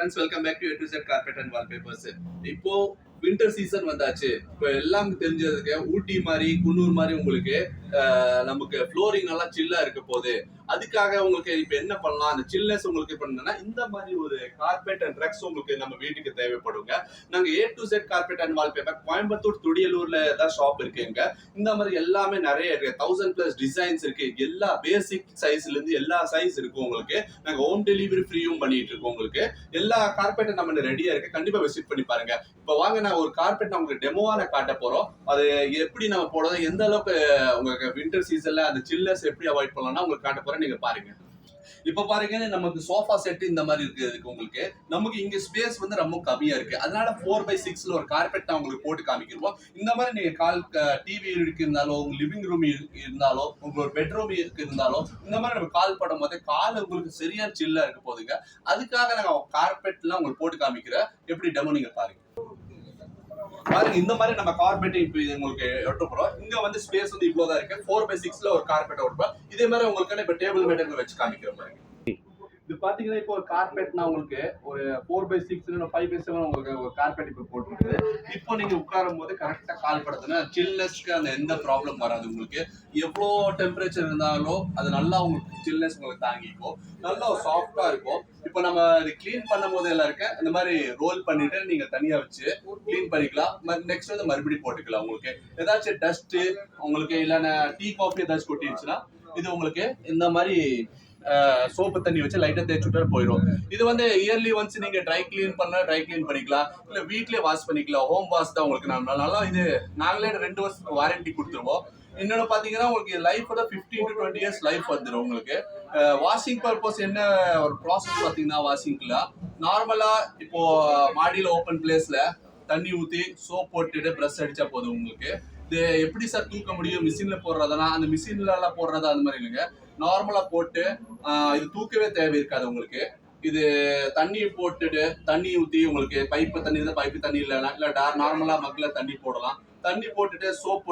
friends, welcome back to A to Z Carpet and Wallpapers. இப்போ winter season வந்தாச்சு. இப்போ எல்லாம் தெரிஞ்சதுக்கு ஊட்டி மாதிரி குன்னூர் மாதிரி உங்களுக்கு நமக்கு ஃப்ளோரிங் நல்லா சில்லா இருக்க போகுது. அதுக்காக உங்களுக்கு இப்போ என்ன பண்ணலாம், அந்த சில்னஸ் உங்களுக்கு பண்ணணும்னா இந்த மாதிரி ஒரு கார்பெட் அண்ட் ரக்ஸ் உங்களுக்கு நம்ம வீட்டுக்கு தேவைப்படுங்க. நாங்க A to Z carpet and wallpaper Coimbatore துடியலூர்ல தான் ஷாப் இருக்குங்க. இந்த மாதிரி எல்லாமே நிறைய இருக்கு. 1000+ டிசைன்ஸ் இருக்கு. எல்லா பேசிக் சைஸ்ல இருந்து எல்லா சைஸ் இருக்கும் உங்களுக்கு. நாங்க ஹோம் டெலிவரி ஃப்ரீயும் பண்ணிட்டு இருக்கோம் உங்களுக்கு. எல்லா கார்பெட்டும் நம்ம ரெடியா இருக்கு. கண்டிப்பா விசிட் பண்ணி பாருங்க. இப்போ வாங்க, நான் ஒரு கார்பெட் உங்களுக்கு டெமோவா நான் காட்ட போறோம். அது எப்படி நம்ம போடுறது, எந்த அளவுக்கு உங்களுக்கு வின்டர் சீசன்ல அந்த சில்னஸ் எப்படி அவாய்ட் பண்ணலாம்னா உங்களுக்கு காட்ட போறேன். நீங்க பாருங்க. இப்ப பாருங்க, நமக்கு சோஃபா செட் இந்த மாதிரி இருக்கு. உங்களுக்கு நமக்கு இங்க ஸ்பேஸ் வந்து ரொம்ப கம்மியா இருக்கு. அதனால 4x6ல ஒரு கார்பெட் நான் உங்களுக்கு போட்டு காமிக்கிறோம். இந்த மாதிரி நீங்க டிவி இருந்தாலோ, உங்க லிவிங் ரூம் இருந்தாலோ, உங்களோட பெட்ரூம் இருந்தாலோ, இந்த மாதிரி நம்ம கால் படும் போது கால் உங்களுக்கு சரியான சில்லா இருக்க போதுங்க. அதுக்காக நாங்க கார்பெட்லாம் உங்களுக்கு போட்டு காமிக்கிறேன். எப்படி டெமோ நீங்க பாருங்க. இந்த மாதிரி நம்ம கார்பெட் இப்போ உங்களுக்கு ஒட்ட போறோம். இங்க வந்து ஸ்பேஸ் வந்து இவ்வளவுதான் இருக்கு. 4x6ல ஒரு கார்பெட் ஒட்டுறோம். இதே மாதிரி உங்களுக்கு இப்ப டேபிள் மேட் வச்சு காமிக்கிறோம் பாருங்க. இது பாத்தீங்கன்னா இப்போ ஒரு கார்பெட்னா உங்களுக்கு ஒரு 4x6 5x7 உங்களுக்கு ஒரு கார்பெட் இப்போ போட்டுருக்குது. இப்போ நீங்க உட்காரும் போது கரெக்டா கால் படுத்துனா சில்னஸ்க்கு அந்த எந்த ப்ராப்ளம் வராது. உங்களுக்கு எவ்வளோ டெம்பரேச்சர் இருந்தாலும் அது நல்லா உங்களுக்கு சில்னஸ் உங்களுக்கு தாங்கிக்கும். நல்லா சாஃப்டா இருக்கும். இப்போ நம்ம இது கிளீன் பண்ணும் போது எல்லாம் இருக்க இந்த மாதிரி ரோல் பண்ணிட்டு நீங்க தனியா வச்சு கிளீன் பண்ணிக்கலாம். நெக்ஸ்ட் வந்து மறுபடியும் போட்டுக்கலாம். உங்களுக்கு ஏதாச்சும் டஸ்ட் உங்களுக்கு இல்லைன்னா டீ காஃபி ஏதாச்சும் கொட்டிடுச்சுன்னா இது உங்களுக்கு இந்த மாதிரி சோப்பு தண்ணி வச்சு லைட்டா தேய்ச்சி விட்டா போயிடும். இது வந்து இயர்லி ஒன்ஸ் நீங்க ட்ரை கிளீன் பண்ணிக்கலாம். இல்ல வீட்லயே வாஷ் பண்ணிக்கலாம். ஹோம் வாஷ் தான் உங்களுக்கு நல்லா. இது நாங்களே 2 வருஷத்துக்கு வாரண்டி கொடுத்துருவோம். இன்னொன்னு பாத்தீங்கன்னா உங்களுக்கு லைஃப் 15 to 20 இயர்ஸ் லைஃப் வந்துடும். உங்களுக்கு வாஷிங் பர்பஸ் என்ன ஒரு ப்ராசஸ் பாத்தீங்கன்னா, வாஷிங்ல நார்மலா இப்போ மாடியில ஓப்பன் பிளேஸ்ல தண்ணி ஊத்தி சோப் போட்டுட்டு பிரஷ் அடிச்சா போதும். உங்களுக்கு இது எப்படி சார் தூக்க முடியும், மிஷின்ல போடுறதுனா அந்த மிஷின்ல எல்லாம் போடுறது அந்த மாதிரி இல்லைங்க. நார்மலா போட்டு இது தூக்கவே தேவை இருக்காது. உங்களுக்கு இது தண்ணி போட்டுட்டு தண்ணி ஊத்தி உங்களுக்கு பைப்பு தண்ணி இருந்தா பைப்பு தண்ணி இல்ல நார்மலா மக்ல தண்ணி போடலாம். தண்ணி போட்டுட்டு சோப்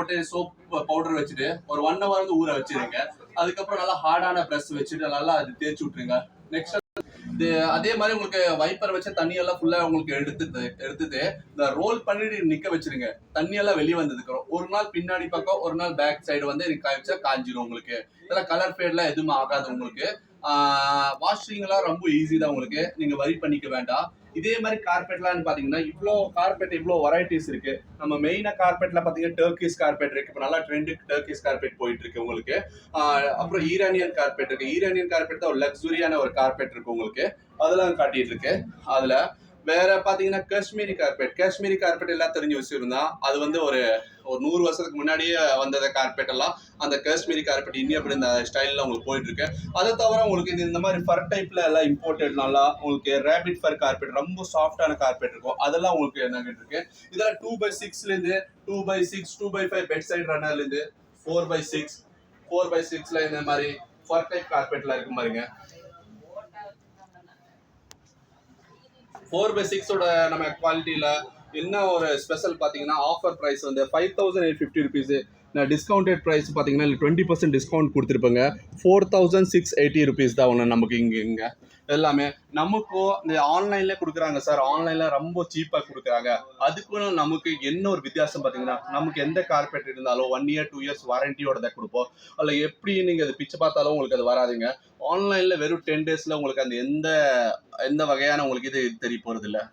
பவுடர் வச்சுட்டு ஒரு 1 hour வந்து ஊற வச்சிருங்க. அதுக்கப்புறம் நல்லா ஹார்டான பிரஷ் வச்சுட்டு நல்லா அது தேய்ச்சி விட்டுருங்க. நெக்ஸ்ட் அதே மாதிரி உங்களுக்கு வைப்பர் வச்ச தண்ணி எல்லாம் ஃபுல்லா உங்களுக்கு எடுத்துட்டு இந்த ரோல் பண்ணிட்டு நிக்க வச்சிருங்க. தண்ணி எல்லாம் வெளியே வந்ததுக்கு ஒரு நாள் பின்னாடி பக்கம் ஒரு நாள் பேக் சைடு வந்து காய்ச்சா காஞ்சிரும். உங்களுக்கு இதெல்லாம் கலர் ஃபேட்லாம் எதுவுமே ஆகாது. உங்களுக்கு வாஷிங் எல்லாம் ரொம்ப ஈஸி தான். உங்களுக்கு நீங்க வரி பண்ணிக்க வேண்டாம். இதே மாதிரி கார்பெட்லாம் பாத்தீங்கன்னா இவ்வளோ வெரைட்டிஸ் இருக்கு. நம்ம மெயினா கார்பெட்ல பாத்தீங்கன்னா டர்க்கிஷ் கார்பெட் இருக்கு. இப்போ நல்லா ட்ரெண்டுக்கு டர்க்கிஷ் கார்பெட் போயிட்டு இருக்கு உங்களுக்கு. அப்புறம் ஈரானியன் கார்பெட் இருக்கு. ஈரானியன் கார்பெட் தான் ஒரு லக்ஸுரியான ஒரு கார்பெட் இருக்கு உங்களுக்கு. அதெல்லாம் காட்டிட்டு இருக்கு. அதுல வேற பாத்தீங்கன்னா காஷ்மீரி கார்பெட் எல்லாம் தெரிஞ்சு வச்சிருந்தா அது வந்து ஒரு 100 வருஷத்துக்கு முன்னாடியே வந்தத கார்பெட் எல்லாம் அந்த காஷ்மீரி கார்பெட் இன்னும் அப்படி இந்த ஸ்டைல்ல உங்களுக்கு போயிட்டு இருக்கு. அதை தவிர உங்களுக்கு இந்த மாதிரி ஃபர் டைப்ல எல்லாம் இம்போர்ட்டட் நல்லா உங்களுக்கு ரேபிட் ஃபர் கார்பெட் ரொம்ப சாஃப்டான கார்பெட் இருக்கும். அதெல்லாம் உங்களுக்கு என்ன இருக்கு. இதெல்லாம் 2x6ல இருந்து 2x6 2x5 பெட் சைட் ரன்னர்ல இருந்து 4x6ல இந்த மாதிரி ஃபர் டைப் கார்பெட்ல இருக்கு பாருங்க. 4x6ஓட நம்ம குவாலிட்டியில என்ன ஒரு ஸ்பெஷல் பாத்தீங்கன்னா ஆஃபர் பிரைஸ் வந்து 5850 rupees. டிஸ்கவுண்டட் ப்ரைஸ் பார்த்தீங்கன்னா 20% டிஸ்கவுண்ட் கொடுத்துருப்பேங்க. 4680 rupees தான் ஒன்று நமக்கு இங்கே எல்லாமே. நமக்கும் இந்த ஆன்லைன்ல கொடுக்குறாங்க சார். ஆன்லைன்ல ரொம்ப சீப்பாக கொடுக்குறாங்க. அதுக்கும் நமக்கு என்ன ஒரு வித்தியாசம் பார்த்தீங்கன்னா, நமக்கு எந்த கார்பெட் இருந்தாலும் 1 year 2 years வாரண்டியோட தான் கொடுப்போம். அதில் எப்படி நீங்கள் அது பிச்சு பார்த்தாலும் உங்களுக்கு அது வராதுங்க. ஆன்லைன்ல வெறும் 10 daysல உங்களுக்கு அந்த எந்த வகையான உங்களுக்கு இது தெரிய போகிறது இல்லை.